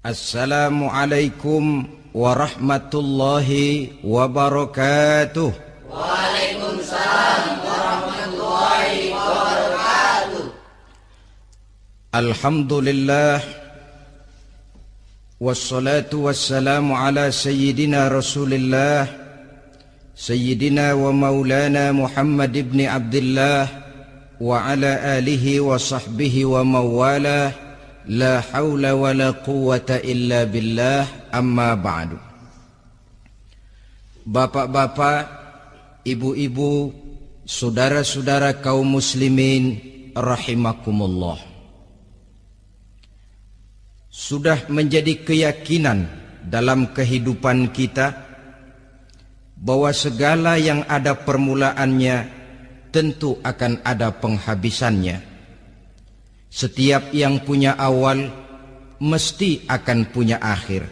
Assalamualaikum warahmatullahi wabarakatuh. Waalaikumsalam warahmatullahi wabarakatuh. Alhamdulillah wassalatu wassalamu ala sayyidina Rasulillah sayyidina wa maulana Muhammad ibn Abdullah wa ala alihi wa sahbihi wa mawalah. La haula wa la quwwata illa billah, amma ba'du. Bapak-bapak, ibu-ibu, saudara-saudara kaum muslimin rahimakumullah. Sudah menjadi keyakinan dalam kehidupan kita bahwa segala yang ada permulaannya tentu akan ada penghabisannya. Setiap yang punya awal mesti akan punya akhir.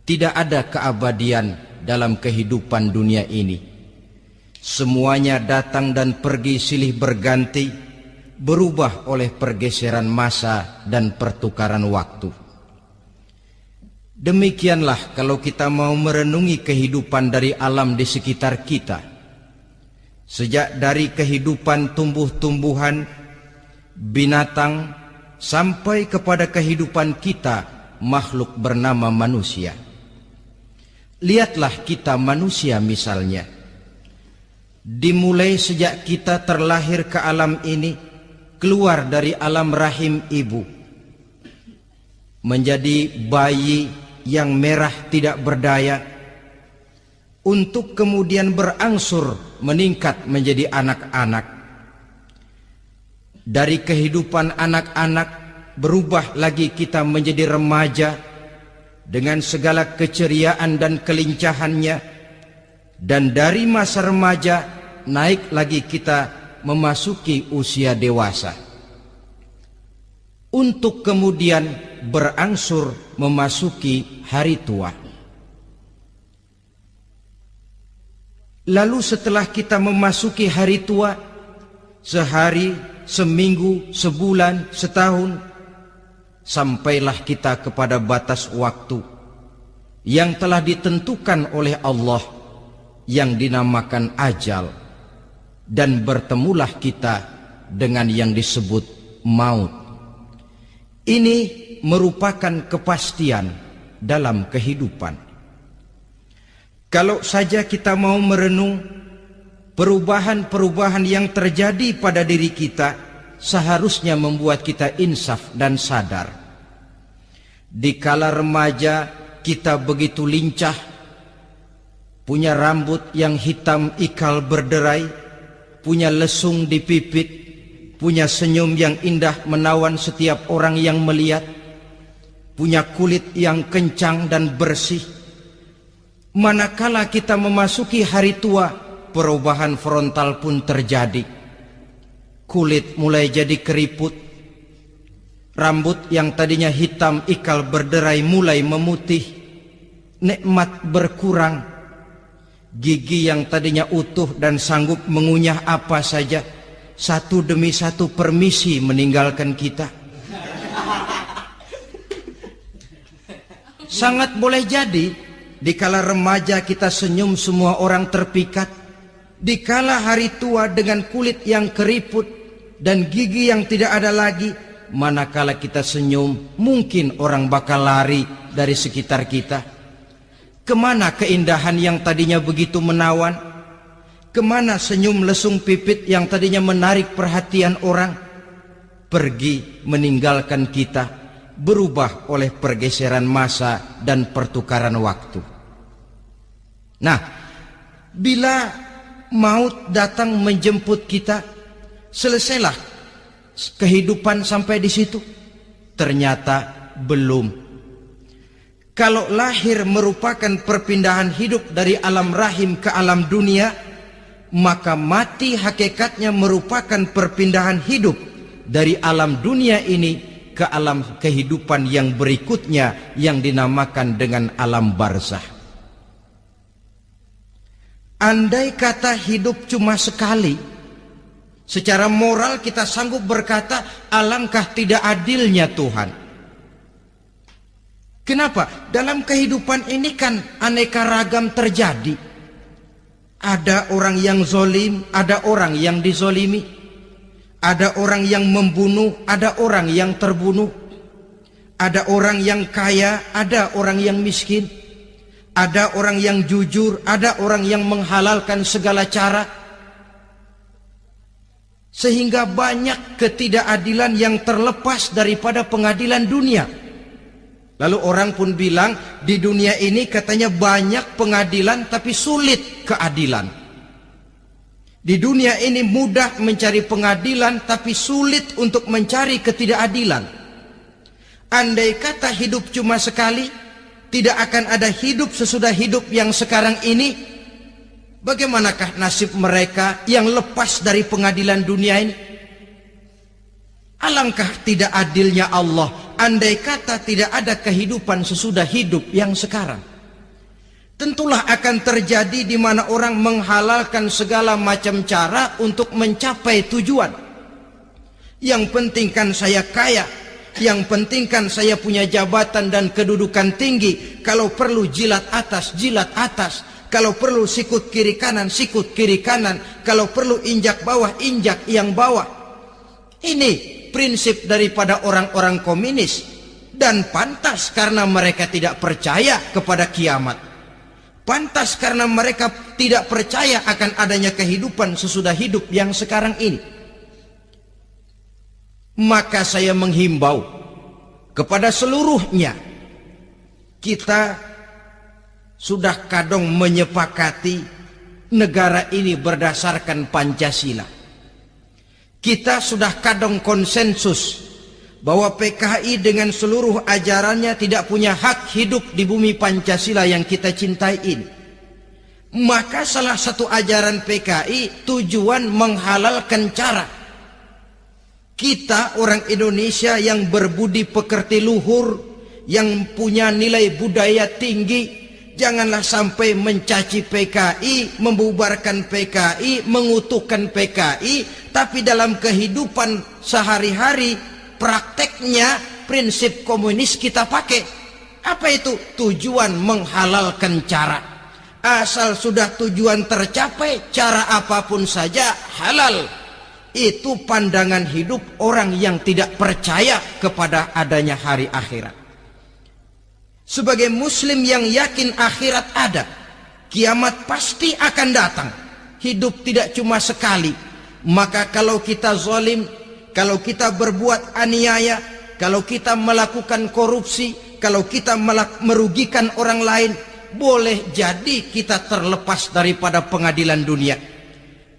Tidak ada keabadian dalam kehidupan dunia ini. Semuanya datang dan pergi silih berganti, berubah oleh pergeseran masa dan pertukaran waktu. Demikianlah kalau kita mau merenungi kehidupan dari alam di sekitar kita. Sejak dari kehidupan tumbuh-tumbuhan, binatang, sampai kepada kehidupan kita, makhluk bernama manusia. Lihatlah kita manusia misalnya. Dimulai sejak kita terlahir ke alam ini, keluar dari alam rahim ibu, menjadi bayi yang merah tidak berdaya, untuk kemudian berangsur meningkat menjadi anak-anak. Dari kehidupan anak-anak berubah lagi kita menjadi remaja dengan segala keceriaan dan kelincahannya, dan dari masa remaja naik lagi kita memasuki usia dewasa, untuk kemudian berangsur memasuki hari tua. Lalu setelah kita memasuki hari tua, sehari, seminggu, sebulan, setahun, sampailah kita kepada batas waktu yang telah ditentukan oleh Allah, yang dinamakan ajal, dan bertemulah kita dengan yang disebut maut. Ini merupakan kepastian dalam kehidupan. Kalau saja kita mau merenung perubahan-perubahan yang terjadi pada diri kita, seharusnya membuat kita insaf dan sadar. Di kala remaja kita begitu lincah, punya rambut yang hitam ikal berderai, punya lesung di pipit, punya senyum yang indah menawan setiap orang yang melihat, punya kulit yang kencang dan bersih. Manakala kita memasuki hari tua, perubahan frontal pun terjadi. Kulit mulai jadi keriput, rambut yang tadinya hitam ikal berderai mulai memutih, nikmat berkurang, gigi yang tadinya utuh dan sanggup mengunyah apa saja, satu demi satu permisi meninggalkan kita. Sangat boleh jadi dikala remaja kita senyum semua orang terpikat. Dikala hari tua dengan kulit yang keriput dan gigi yang tidak ada lagi, manakala kita senyum, mungkin orang bakal lari dari sekitar kita. Kemana keindahan yang tadinya begitu menawan? Kemana senyum lesung pipit yang tadinya menarik perhatian orang? Pergi meninggalkan kita, berubah oleh pergeseran masa dan pertukaran waktu. Nah, bila maut datang menjemput kita, selesailah kehidupan sampai di situ? Ternyata belum. Kalau lahir merupakan perpindahan hidup dari alam rahim ke alam dunia, maka mati hakikatnya merupakan perpindahan hidup dari alam dunia ini ke alam kehidupan yang berikutnya, yang dinamakan dengan alam barzakh. Andai kata hidup cuma sekali, secara moral kita sanggup berkata, alangkah tidak adilnya Tuhan. Kenapa? Dalam kehidupan ini kan aneka ragam terjadi. Ada orang yang zolim, ada orang yang dizolimi. Ada orang yang membunuh, ada orang yang terbunuh. Ada orang yang kaya, ada orang yang miskin. Ada orang yang jujur, ada orang yang menghalalkan segala cara. Sehingga banyak ketidakadilan yang terlepas daripada pengadilan dunia. Lalu orang pun bilang, di dunia ini katanya banyak pengadilan tapi sulit keadilan. Di dunia ini mudah mencari pengadilan tapi sulit untuk mencari ketidakadilan. Andai kata hidup cuma sekali, tidak akan ada hidup sesudah hidup yang sekarang ini. Bagaimanakah nasib mereka yang lepas dari pengadilan dunia ini? Alangkah tidak adilnya Allah, andai kata tidak ada kehidupan sesudah hidup yang sekarang. Tentulah akan terjadi di mana orang menghalalkan segala macam cara untuk mencapai tujuan. Yang penting kan saya kaya, yang penting kan saya punya jabatan dan kedudukan tinggi. Kalau perlu jilat atas, jilat atas. Kalau perlu sikut kiri kanan, sikut kiri kanan. Kalau perlu injak bawah, injak yang bawah. Ini prinsip daripada orang-orang komunis. Dan pantas karena mereka tidak percaya kepada kiamat. Pantas karena mereka tidak percaya akan adanya kehidupan sesudah hidup yang sekarang ini. Maka saya menghimbau kepada seluruhnya, kita sudah kadung menyepakati negara ini berdasarkan Pancasila. Kita sudah kadung konsensus bahwa PKI dengan seluruh ajarannya tidak punya hak hidup di bumi Pancasila yang kita cintai ini. Maka salah satu ajaran PKI tujuan menghalalkan cara. Kita orang Indonesia yang berbudi pekerti luhur, yang punya nilai budaya tinggi, janganlah sampai mencaci PKI, membubarkan PKI, mengutuhkan PKI, tapi dalam kehidupan sehari-hari prakteknya prinsip komunis kita pakai. Apa itu? Tujuan menghalalkan cara. Asal sudah tujuan tercapai, cara apapun saja halal. Itu pandangan hidup orang yang tidak percaya kepada adanya hari akhirat. Sebagai muslim yang yakin akhirat ada, kiamat pasti akan datang. Hidup tidak cuma sekali. Maka kalau kita zalim, kalau kita berbuat aniaya, kalau kita melakukan korupsi, kalau kita merugikan orang lain, boleh jadi kita terlepas daripada pengadilan dunia.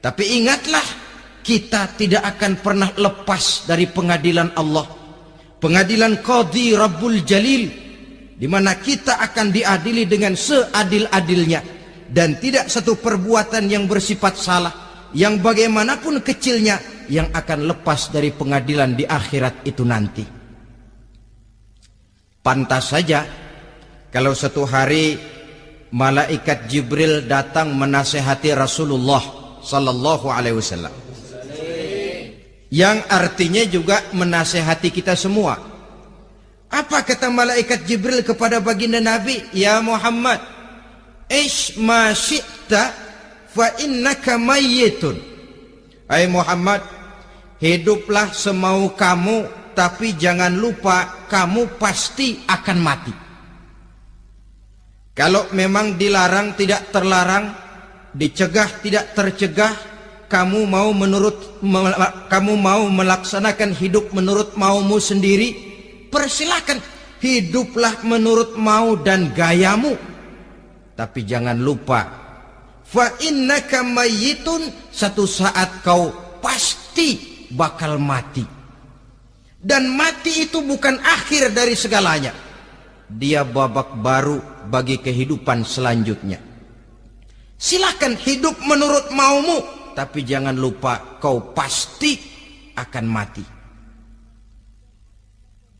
Tapi ingatlah, kita tidak akan pernah lepas dari pengadilan Allah. Pengadilan Qadhi Rabbul Jalil, di mana kita akan diadili dengan seadil-adilnya. Dan tidak satu perbuatan yang bersifat salah, yang bagaimanapun kecilnya, yang akan lepas dari pengadilan di akhirat itu nanti. Pantas saja kalau satu hari malaikat Jibril datang menasehati Rasulullah sallallahu alaihi wasallam, yang artinya juga menasehati kita semua. Apa kata malaikat Jibril kepada baginda Nabi? Ya Muhammad, ish ma syi'ta fa innaka mayyitun. Hai Muhammad, hiduplah semau kamu, tapi jangan lupa kamu pasti akan mati. Kalau memang dilarang tidak terlarang, dicegah tidak tercegah, kamu mau melaksanakan hidup menurut maumu sendiri, persilakan. Hiduplah menurut mau dan gayamu. Tapi jangan lupa, fa innaka mayyitun, satu saat kau pasti bakal mati. Dan mati itu bukan akhir dari segalanya. Dia babak baru bagi kehidupan selanjutnya. Silakan hidup menurut maumu, tapi jangan lupa kau pasti akan mati.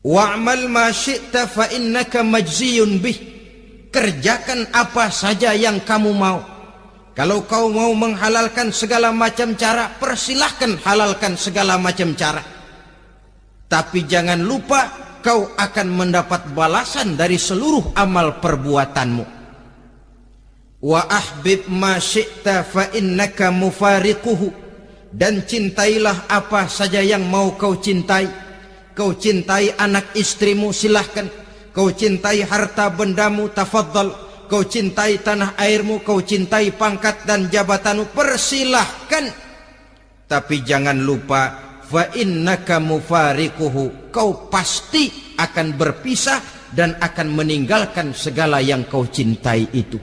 Wa'mal ma syi'ta fa innaka majziyun bih. Kerjakan apa saja yang kamu mau. Kalau kau mau menghalalkan segala macam cara, persilahkan halalkan segala macam cara. Tapi jangan lupa kau akan mendapat balasan dari seluruh amal perbuatanmu. Wa ahbib ma syi'ta fa innaka mufariquhu, dan cintailah apa saja yang mau kau cintai. Kau cintai anak istrimu, silahkan. Kau cintai harta bendamu, tafadhal. Kau cintai tanah airmu, kau cintai pangkat dan jabatanmu, persilahkan. Tapi jangan lupa, fa innaka mufariquhu, kau pasti akan berpisah dan akan meninggalkan segala yang kau cintai itu.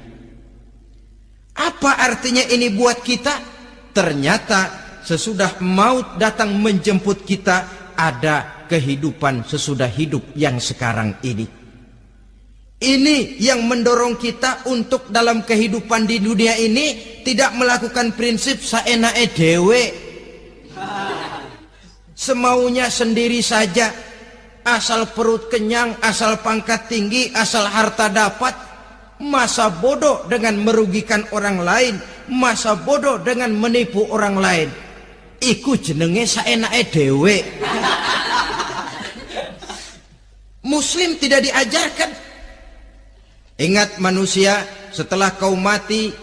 Apa artinya ini buat kita? Ternyata sesudah maut datang menjemput kita, ada kehidupan sesudah hidup yang sekarang ini. Ini yang mendorong kita untuk dalam kehidupan di dunia ini tidak melakukan prinsip saenake dewe, semaunya sendiri saja, asal perut kenyang, asal pangkat tinggi, asal harta dapat. Masa bodoh dengan merugikan orang lain, masa bodoh dengan menipu orang lain. Iku jenenge saenake dewe. Muslim tidak diajarkan. Ingat manusia, setelah kau mati,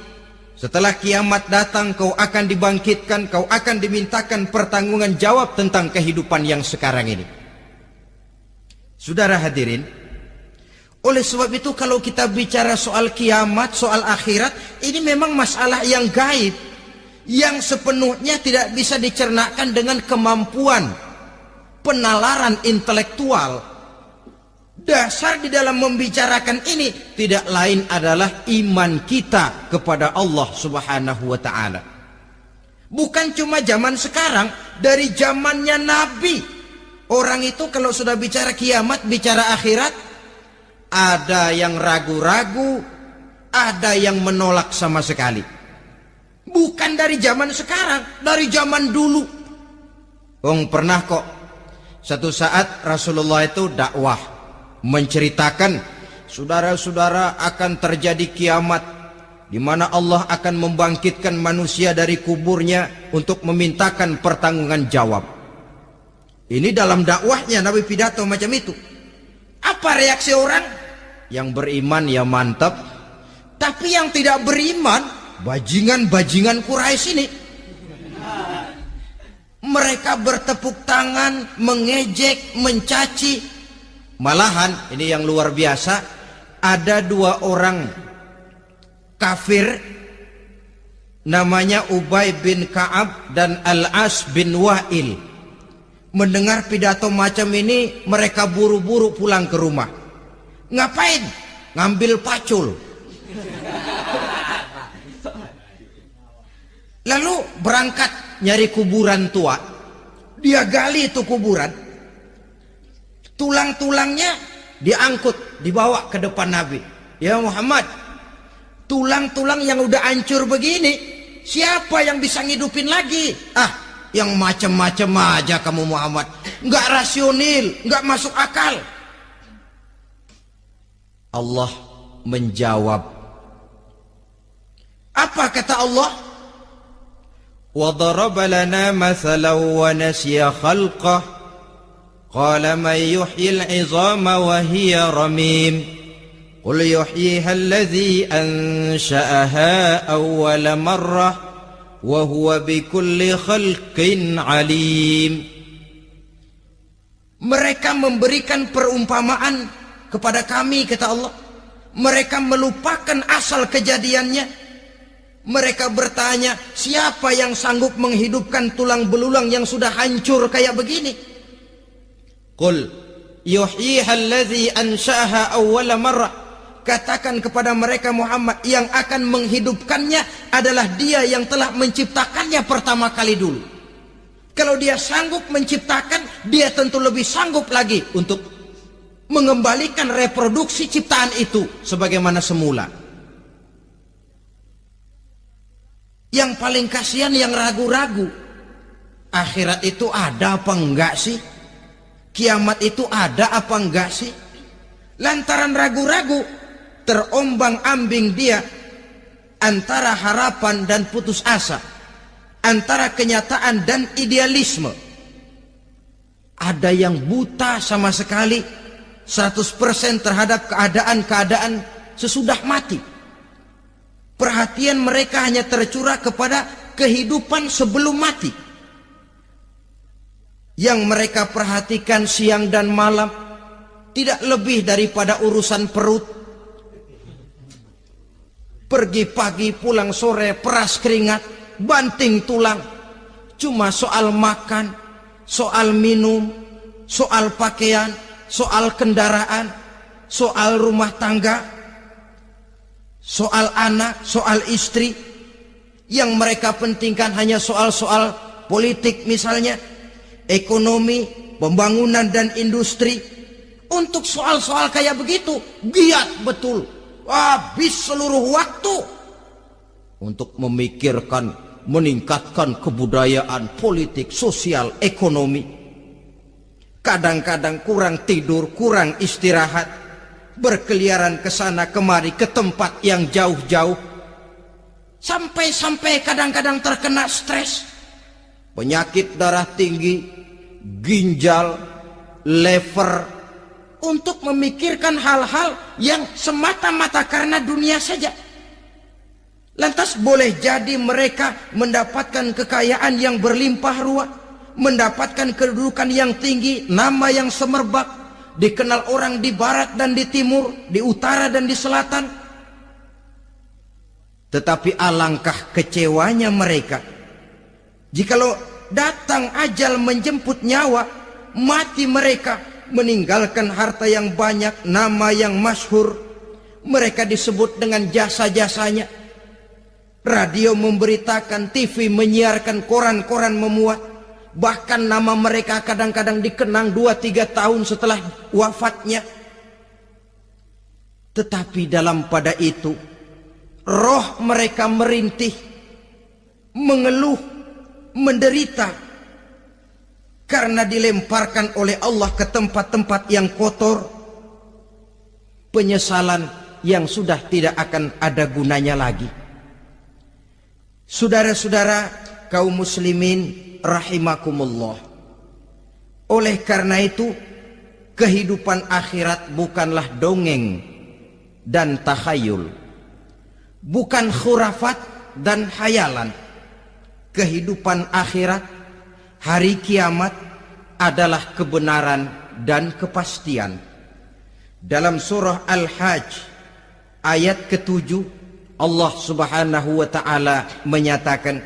setelah kiamat datang, kau akan dibangkitkan, kau akan dimintakan pertanggungan jawab tentang kehidupan yang sekarang ini. Saudara hadirin, oleh sebab itu kalau kita bicara soal kiamat, soal akhirat, ini memang masalah yang gaib, yang sepenuhnya tidak bisa dicernakkan dengan kemampuan penalaran intelektual. Dasar di dalam membicarakan ini tidak lain adalah iman kita kepada Allah Subhanahu wa ta'ala. Bukan cuma zaman sekarang, dari zamannya Nabi. Orang itu kalau sudah bicara kiamat, bicara akhirat, ada yang ragu-ragu, ada yang menolak sama sekali. Bukan dari zaman sekarang, dari zaman dulu. Pernah kok satu saat Rasulullah itu dakwah, menceritakan, saudara-saudara, akan terjadi kiamat di mana Allah akan membangkitkan manusia dari kuburnya untuk memintakan pertanggungan jawab. Ini dalam dakwahnya Nabi pidato macam itu. Apa reaksi orang? Yang beriman ya mantap, tapi yang tidak beriman, bajingan-bajingan Quraisy ini, mereka bertepuk tangan, mengejek, mencaci. Malahan ini yang luar biasa, ada dua orang kafir namanya Ubay bin Ka'ab dan Al-As bin Wa'il. Mendengar pidato macam ini, mereka buru-buru pulang ke rumah. Ngapain? Ngambil pacul. Lalu berangkat nyari kuburan tua. Dia gali itu kuburan. Tulang-tulangnya diangkut, dibawa ke depan Nabi. Ya Muhammad, tulang-tulang yang udah hancur begini, siapa yang bisa ngidupin lagi? Yang macam-macam aja kamu Muhammad, nggak rasional, nggak masuk akal. Allah menjawab. Apa kata Allah? Wa daraba lana mathalan wa nasiya khalqah. Qala man yuhyil 'izama wa hiya ramim. Qul yuhyiha alladhi ansha'aha awwala marrah wa huwa bikulli khalqin 'alim. Mereka memberikan perumpamaan kepada kami, kata Allah. Mereka melupakan asal kejadiannya. Mereka bertanya, siapa yang sanggup menghidupkan tulang belulang yang sudah hancur kayak begini? Qul yuhyiha alladhi ansha'aha awwala marrah. Katakan kepada mereka Muhammad, yang akan menghidupkannya adalah Dia yang telah menciptakannya pertama kali dulu. Kalau Dia sanggup menciptakan, Dia tentu lebih sanggup lagi untuk mengembalikan reproduksi ciptaan itu sebagaimana semula. Yang paling kasihan yang ragu-ragu. Akhirat itu ada apa enggak sih? Kiamat itu ada apa enggak sih? Lantaran ragu-ragu, terombang-ambing dia antara harapan dan putus asa, antara kenyataan dan idealisme. Ada yang buta sama sekali, 100% terhadap keadaan-keadaan sesudah mati. Perhatian mereka hanya tercurah kepada kehidupan sebelum mati. Yang mereka perhatikan siang dan malam tidak lebih daripada urusan perut. Pergi pagi, pulang sore, peras keringat, banting tulang. Cuma soal makan, soal minum, soal pakaian, soal kendaraan, soal rumah tangga, soal anak, soal istri. Yang mereka pentingkan hanya soal-soal politik misalnya, ekonomi, pembangunan dan industri. Untuk soal-soal kayak begitu, giat betul. Habis seluruh waktu untuk memikirkan, meningkatkan kebudayaan, politik, sosial, ekonomi. Kadang-kadang kurang tidur, kurang istirahat, berkeliaran ke sana kemari ke tempat yang jauh-jauh. Sampai-sampai kadang-kadang terkena stres, penyakit darah tinggi, ginjal, lever, untuk memikirkan hal-hal yang semata-mata karena dunia saja. Lantas boleh jadi mereka mendapatkan kekayaan yang berlimpah ruah, mendapatkan kedudukan yang tinggi, nama yang semerbak, dikenal orang di barat dan di timur, di utara dan di selatan. Tetapi alangkah kecewanya mereka jikalau datang ajal menjemput nyawa, mati mereka, meninggalkan harta yang banyak, nama yang masyhur. Mereka disebut dengan jasa-jasanya. Radio memberitakan, TV menyiarkan, koran-koran memuat. Bahkan nama mereka kadang-kadang dikenang 2-3 tahun setelah wafatnya. Tetapi dalam pada itu, roh mereka merintih, mengeluh, menderita, karena dilemparkan oleh Allah ke tempat-tempat yang kotor. Penyesalan yang sudah tidak akan ada gunanya lagi. Saudara-saudara kaum muslimin rahimakumullah. Oleh karena itu, kehidupan akhirat bukanlah dongeng dan takhayul, bukan khurafat dan hayalan. Kehidupan akhirat, hari kiamat adalah kebenaran dan kepastian. Dalam surah Al-Hajj ayat ke-7, Allah Subhanahu wa taala menyatakan,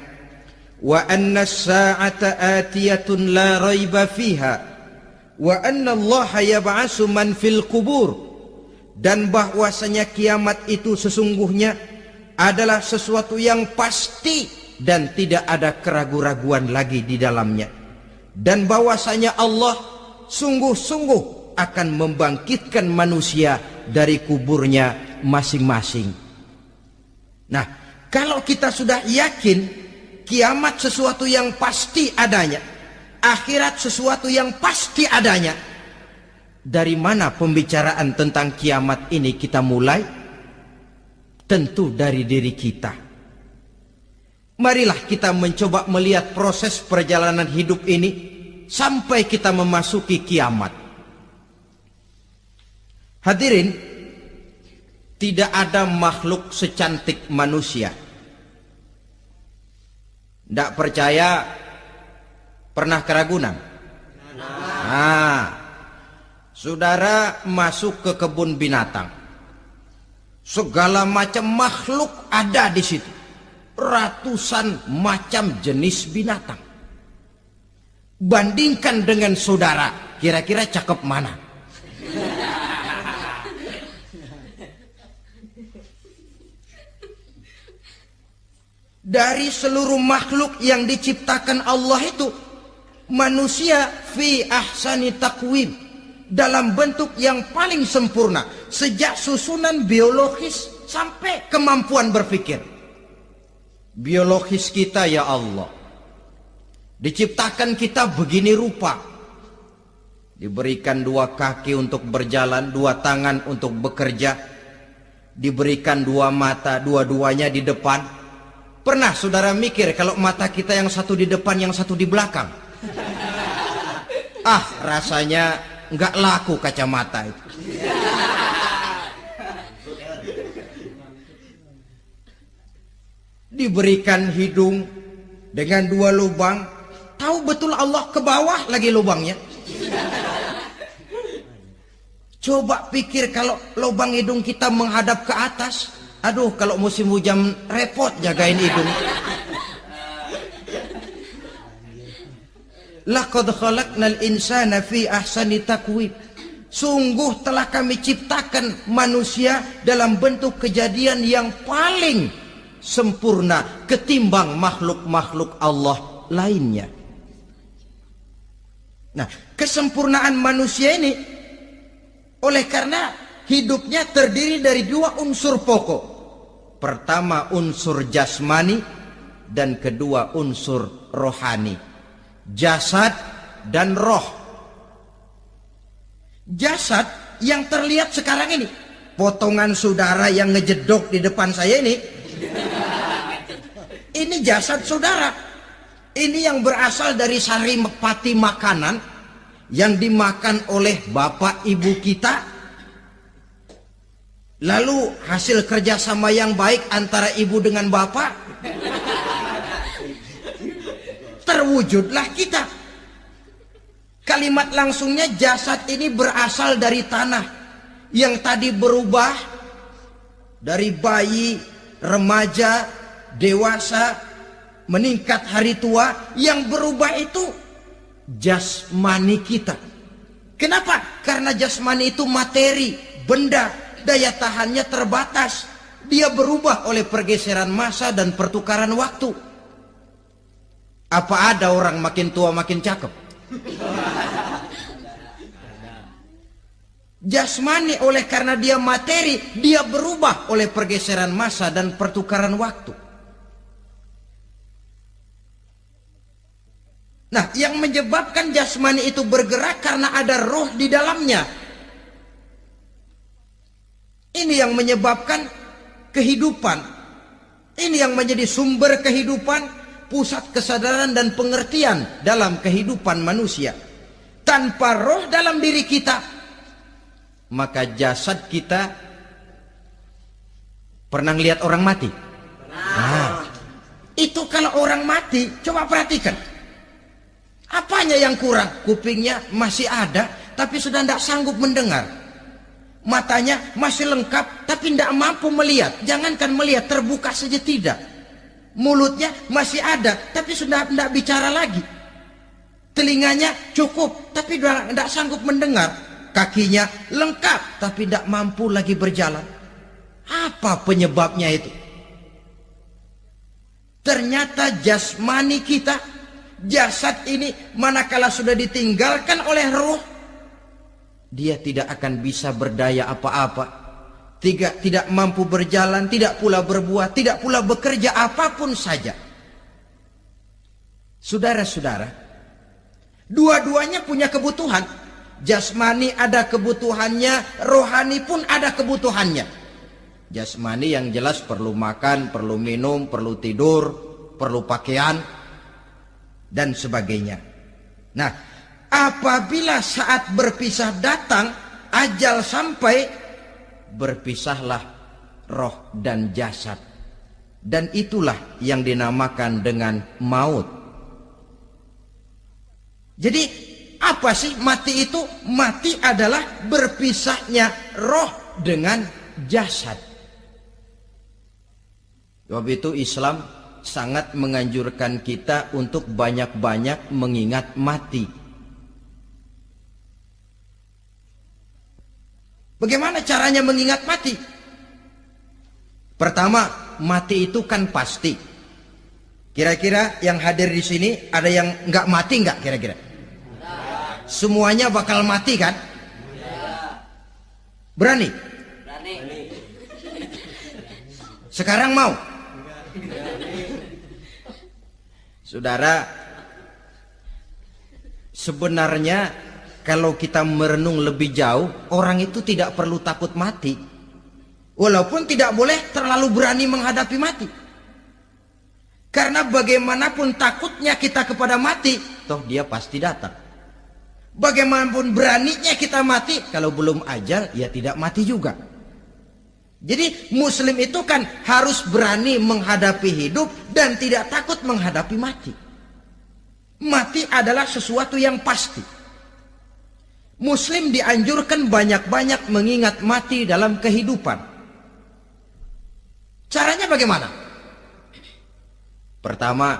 wa anna as-sa'ata atiyatun la raiba fiha wa anna Allah yab'atsu man fil qubur. Dan bahwasanya kiamat itu sesungguhnya adalah sesuatu yang pasti dan tidak ada keraguan-raguan lagi di dalamnya. Dan bahwasanya Allah sungguh-sungguh akan membangkitkan manusia dari kuburnya masing-masing. Nah, kalau kita sudah yakin kiamat sesuatu yang pasti adanya, akhirat sesuatu yang pasti adanya, dari mana pembicaraan tentang kiamat ini kita mulai? Tentu dari diri kita. Marilah kita mencoba melihat proses perjalanan hidup ini sampai kita memasuki kiamat. Hadirin, tidak ada makhluk secantik manusia. Tidak percaya, pernah ke Ragunan? Nah, saudara masuk ke kebun binatang, segala macam makhluk ada di situ. Ratusan macam jenis binatang. Bandingkan dengan saudara, kira-kira cakep mana? Dari seluruh makhluk yang diciptakan Allah itu, manusia fi ahsani taqwim, dalam bentuk yang paling sempurna, sejak susunan biologis sampai kemampuan berpikir. Biologis kita, ya Allah, diciptakan kita begini rupa, diberikan 2 kaki untuk berjalan, 2 tangan untuk bekerja, diberikan 2 mata, dua-duanya di depan. Pernah saudara mikir kalau mata kita yang satu di depan, yang satu di belakang? Rasanya nggak laku kacamata itu. Diberikan hidung dengan 2 lubang, tahu betul Allah ke bawah lagi lubangnya. Coba pikir kalau lubang hidung kita menghadap ke atas. Aduh, kalau musim hujan repot jagain hidung. Laqad khalaqnal insana fi ahsani taqwim. Sungguh telah kami ciptakan manusia dalam bentuk kejadian yang paling sempurna ketimbang makhluk-makhluk Allah lainnya. Nah, kesempurnaan manusia ini oleh karena hidupnya terdiri dari 2 unsur pokok. Pertama unsur jasmani dan kedua unsur rohani. Jasad dan roh. Jasad yang terlihat sekarang ini, potongan saudara yang ngejedok di depan saya ini jasad saudara. Ini yang berasal dari sari pati makanan yang dimakan oleh bapak ibu kita. Lalu hasil kerjasama yang baik antara ibu dengan bapak, terwujudlah kita. Kalimat langsungnya jasad ini berasal dari tanah yang tadi berubah dari bayi, remaja, dewasa, meningkat hari tua. Yang berubah itu jasmani kita. Kenapa? Karena jasmani itu materi, benda, daya tahannya terbatas. Dia berubah oleh pergeseran masa dan pertukaran waktu. Apa ada orang makin tua makin cakep? Jasmani oleh karena dia materi, dia berubah oleh pergeseran masa dan pertukaran waktu. Nah, yang menyebabkan jasmani itu bergerak karena ada roh di dalamnya. Ini yang menyebabkan kehidupan. Ini yang menjadi sumber kehidupan, pusat kesadaran dan pengertian dalam kehidupan manusia. Tanpa roh dalam diri kita, maka jasad kita pernah lihat orang mati? Nah, itu kalau orang mati, coba perhatikan. Apanya yang kurang? Kupingnya masih ada, tapi sudah tidak sanggup mendengar. Matanya masih lengkap, tapi tidak mampu melihat. Jangankan melihat, terbuka saja tidak. Mulutnya masih ada, tapi sudah tidak bicara lagi. Telinganya cukup, tapi sudah tidak sanggup mendengar. Kakinya lengkap, tapi tidak mampu lagi berjalan. Apa penyebabnya itu? Ternyata jasmani kita, jasad ini manakala sudah ditinggalkan oleh ruh, dia tidak akan bisa berdaya apa-apa, tidak mampu berjalan, tidak pula berbuat, tidak pula bekerja apapun saja. Saudara-saudara, dua-duanya punya kebutuhan. Jasmani ada kebutuhannya, rohani pun ada kebutuhannya. Jasmani yang jelas perlu makan, perlu minum, perlu tidur, perlu pakaian, dan sebagainya. Nah, apabila saat berpisah datang, ajal sampai, berpisahlah roh dan jasad. Dan itulah yang dinamakan dengan maut. Jadi, apa sih mati itu? Mati adalah berpisahnya roh dengan jasad. Sebab itu Islam sangat menganjurkan kita untuk banyak-banyak mengingat mati. Bagaimana caranya mengingat mati? Pertama, mati itu kan pasti. Kira-kira yang hadir di sini ada yang nggak mati nggak kira-kira? Semuanya bakal mati kan? Berani? Berani. Sekarang mau? Saudara, sebenarnya kalau kita merenung lebih jauh, orang itu tidak perlu takut mati. Walaupun tidak boleh terlalu berani menghadapi mati. Karena bagaimanapun takutnya kita kepada mati, toh dia pasti datang. Bagaimanapun beraninya kita mati, kalau belum ajal ya tidak mati juga. Jadi muslim itu kan harus berani menghadapi hidup dan tidak takut menghadapi mati. Mati adalah sesuatu yang pasti. Muslim dianjurkan banyak-banyak mengingat mati dalam kehidupan. Caranya bagaimana? Pertama,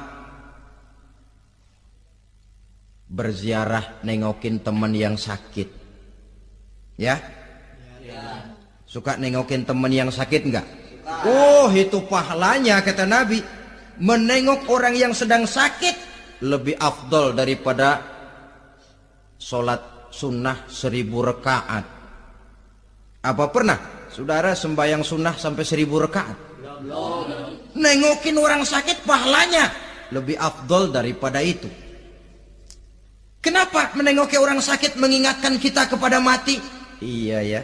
berziarah, nengokin teman yang sakit. Ya? Suka nengokin teman yang sakit enggak? Oh, itu pahalanya kata Nabi. Menengok orang yang sedang sakit lebih afdol daripada sholat sunnah 1000 rakaat. Apa pernah saudara sembahyang sunnah sampai 1000 rakaat? Nengokin orang sakit pahalanya lebih afdol daripada itu. Kenapa menengoki orang sakit mengingatkan kita kepada mati? Iya ya,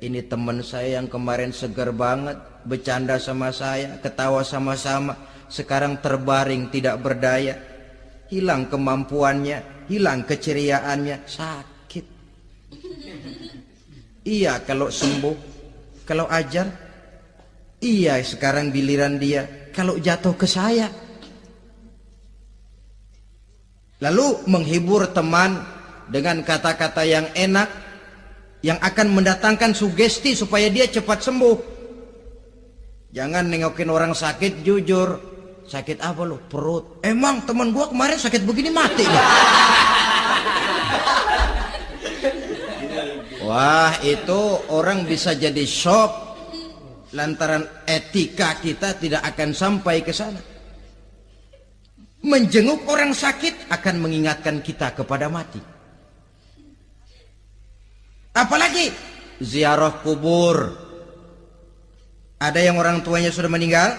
ini teman saya yang kemarin segar banget, bercanda sama saya, ketawa sama-sama, sekarang terbaring tidak berdaya, hilang kemampuannya, hilang keceriaannya, sakit. Iya kalau sembuh, kalau ajal, iya sekarang giliran dia, kalau jatuh ke saya. Lalu menghibur teman dengan kata-kata yang enak, yang akan mendatangkan sugesti supaya dia cepat sembuh. Jangan nengokin orang sakit jujur. Sakit apa lu? Perut. Emang teman gua kemarin sakit begini mati nih. Wah, itu orang bisa jadi shock lantaran etika kita tidak akan sampai ke sana. Menjenguk orang sakit akan mengingatkan kita kepada mati. Apalagi ziarah kubur. Ada yang orang tuanya sudah meninggal?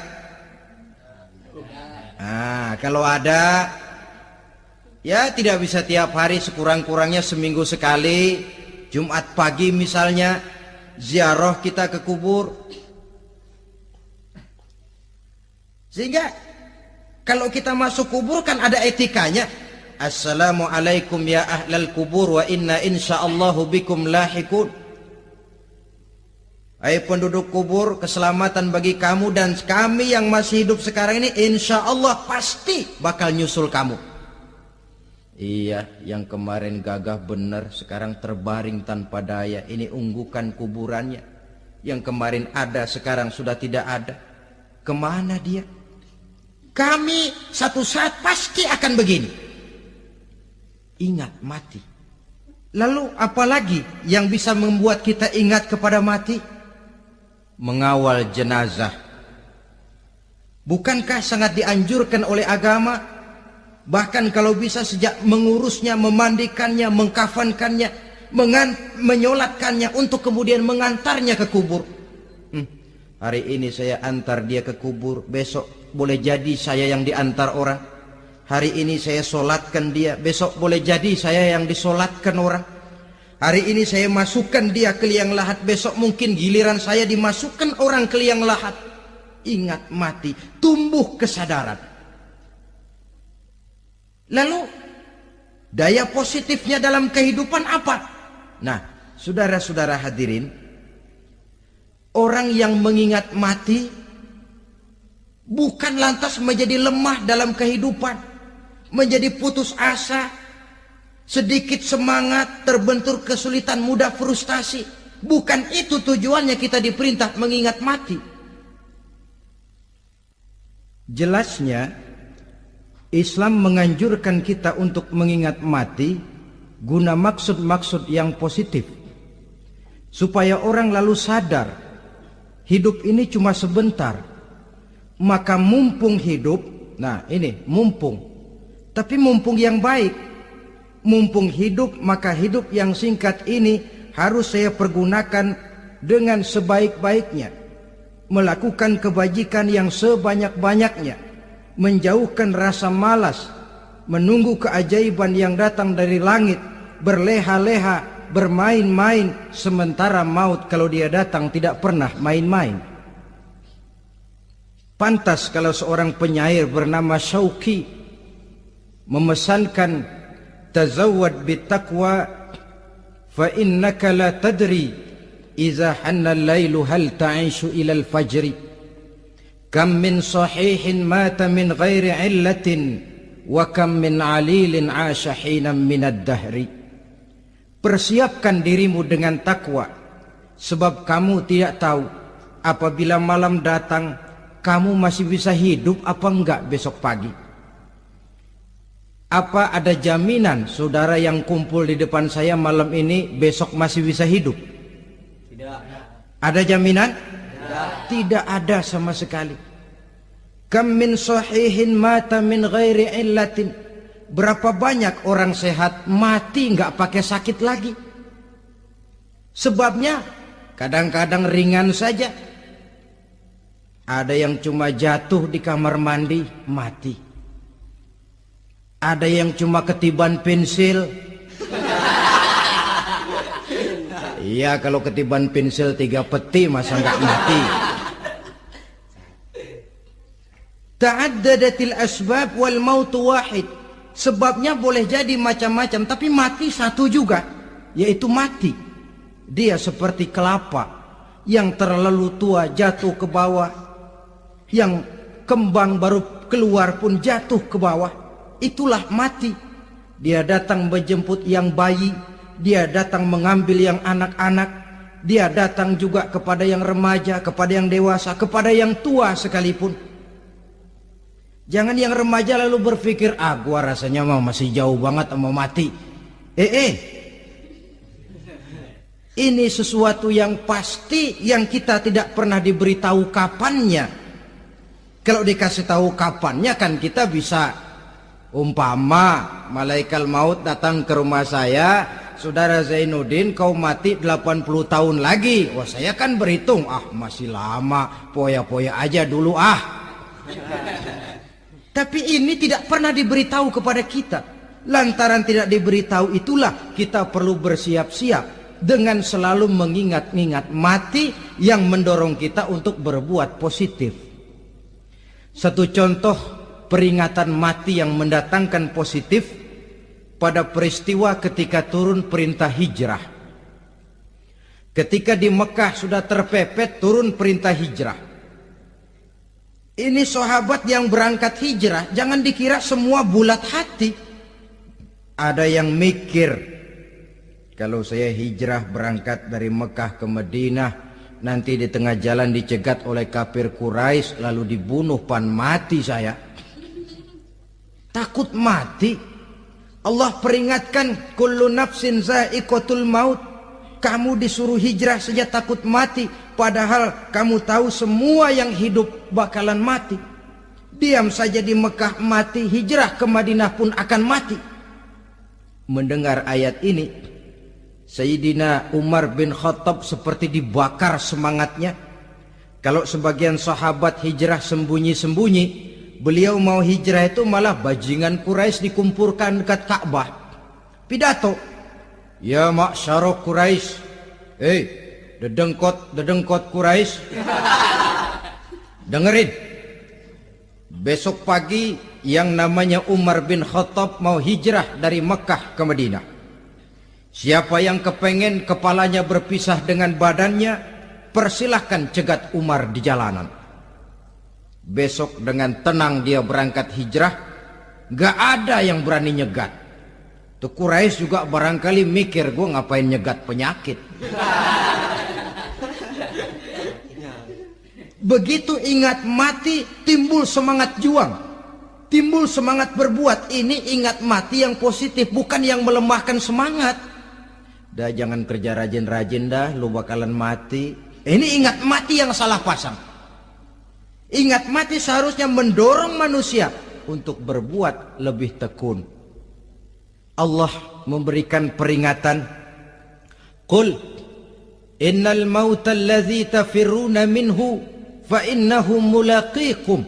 Kalau ada, ya tidak bisa tiap hari, sekurang-kurangnya seminggu sekali. Jumat pagi misalnya, ziarah kita ke kubur. Sehingga kalau kita masuk kubur kan ada etikanya. Assalamualaikum ya ahlal kubur wa inna insyaallahu bikum lahikun. Hai penduduk kubur, keselamatan bagi kamu dan kami yang masih hidup sekarang ini insyaallah pasti bakal nyusul kamu. Iya, yang kemarin gagah benar sekarang terbaring tanpa daya. Ini unggukan kuburannya. Yang kemarin ada sekarang sudah tidak ada. Kemana dia? Kami satu saat pasti akan begini. Ingat mati. Lalu apalagi yang bisa membuat kita ingat kepada mati? Mengawal jenazah. Bukankah sangat dianjurkan oleh agama? Bahkan kalau bisa sejak mengurusnya, memandikannya, mengkafankannya, menyolatkannya untuk kemudian mengantarnya ke kubur. Hari ini saya antar dia ke kubur, besok boleh jadi saya yang diantar orang. Hari ini saya solatkan dia, besok boleh jadi saya yang disolatkan orang. Hari ini saya masukkan dia ke liang lahat, besok mungkin giliran saya dimasukkan orang ke liang lahat. Ingat mati, tumbuh kesadaran. Lalu daya positifnya dalam kehidupan apa? Nah, saudara-saudara hadirin, orang yang mengingat mati bukan lantas menjadi lemah dalam kehidupan, menjadi putus asa, sedikit semangat, terbentur kesulitan, mudah frustasi. Bukan itu tujuannya kita diperintah mengingat mati. Jelasnya Islam menganjurkan kita untuk mengingat mati guna maksud-maksud yang positif, supaya orang lalu sadar hidup ini cuma sebentar. Maka mumpung hidup, nah ini mumpung, tapi mumpung yang baik. Mumpung hidup, maka hidup yang singkat ini harus saya pergunakan dengan sebaik-baiknya, melakukan kebajikan yang sebanyak-banyaknya, menjauhkan rasa malas, menunggu keajaiban yang datang dari langit, berleha-leha, bermain-main, sementara maut kalau dia datang tidak pernah main-main. Pantas kalau seorang penyair bernama Syauqi memesankan tazawwad bittaqwa fa innaka la tadri idza hanna al-lailu hal ta'ishu ila al-fajri kam min sahihin mata min ghairi illatin wa kam min alilin 'asha hinan min ad-dahri. Persiapkan dirimu dengan takwa, sebab kamu tidak tahu apabila malam datang kamu masih bisa hidup apa enggak besok pagi. Apa ada jaminan saudara yang kumpul di depan saya malam ini besok masih bisa hidup? Tidak. Ada jaminan? Tidak. Tidak ada sama sekali. Kam min sahihin mata min ghairi illatin. Berapa banyak orang sehat mati nggak pakai sakit lagi. Sebabnya kadang-kadang ringan saja. Ada yang cuma jatuh di kamar mandi mati. Ada yang cuma ketiban pensil. Iya, kalau ketiban pensil 3 peti masa nggak mati. Ta'addadatil asbab wal mautu wahid. Sebabnya boleh jadi macam-macam, tapi mati satu juga, yaitu mati. Dia seperti kelapa yang terlalu tua jatuh ke bawah, yang kembang baru keluar pun jatuh ke bawah. Itulah mati. Dia datang menjemput yang bayi, dia datang mengambil yang anak-anak, dia datang juga kepada yang remaja, kepada yang dewasa, kepada yang tua sekalipun. Jangan yang remaja lalu berpikir, gua rasanya masih jauh banget mau mati. Ini sesuatu yang pasti yang kita tidak pernah diberitahu kapannya. Kalau dikasih tahu kapannya kan kita bisa, umpama malaikat maut datang ke rumah saya, saudara Zainuddin kau mati 80 tahun lagi. Wah, saya kan berhitung, masih lama, poya-poya aja dulu Tapi ini tidak pernah diberitahu kepada kita. Lantaran tidak diberitahu itulah kita perlu bersiap-siap dengan selalu mengingat-ingat mati yang mendorong kita untuk berbuat positif. Satu contoh peringatan mati yang mendatangkan positif pada peristiwa ketika turun perintah hijrah. Ketika di Mekah sudah terpepet turun perintah hijrah. Ini sahabat yang berangkat hijrah, jangan dikira semua bulat hati. Ada yang mikir, kalau saya hijrah berangkat dari Mekah ke Madinah, nanti di tengah jalan dicegat oleh kafir Quraisy lalu dibunuh, mati saya. Takut mati. Allah peringatkan, kullu nafsin za'iqatul maut. Kamu disuruh hijrah saja takut mati, padahal kamu tahu semua yang hidup bakalan mati. Diam saja di Mekah mati, hijrah ke Madinah pun akan mati. Mendengar ayat ini, Sayyidina Umar bin Khattab seperti dibakar semangatnya. Kalau sebagian sahabat hijrah sembunyi-sembunyi, beliau mau hijrah itu malah bajingan Quraisy dikumpulkan dekat Ka'bah. Pidato, ya ma'syarah Quraisy, dedengkot Quraisy, dengerin. Besok pagi yang namanya Umar bin Khattab mau hijrah dari Mekah ke Madinah. Siapa yang kepengen kepalanya berpisah dengan badannya, persilahkan cegat Umar di jalanan. Besok dengan tenang dia berangkat hijrah, gak ada yang berani nyegat. Tuh Quraisy juga barangkali mikir, gue ngapain nyegat penyakit. Begitu ingat mati, timbul semangat juang, timbul semangat berbuat. Ini ingat mati yang positif, bukan yang melemahkan semangat. Dah jangan kerja rajin-rajin dah, lu bakalan mati. Ini ingat mati yang salah pasang. Ingat mati seharusnya mendorong manusia untuk berbuat lebih tekun. Allah memberikan peringatan, qul innal mauta allazi tafirruna minhu fa innahu mulaqikum.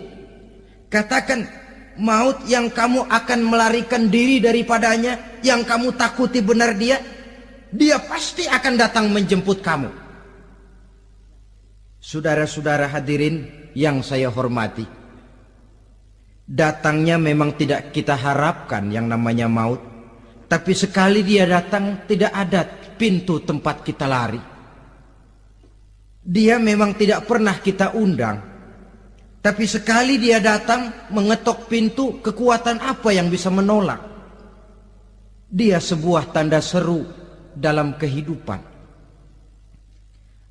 Katakan, maut yang kamu akan melarikan diri daripadanya, yang kamu takuti benar dia pasti akan datang menjemput kamu. Saudara-saudara hadirin yang saya hormati, datangnya memang tidak kita harapkan yang namanya maut. Tapi sekali dia datang, tidak ada pintu tempat kita lari. Dia memang tidak pernah kita undang. Tapi sekali dia datang, mengetok pintu, kekuatan apa yang bisa menolak? Dia sebuah tanda seru dalam kehidupan.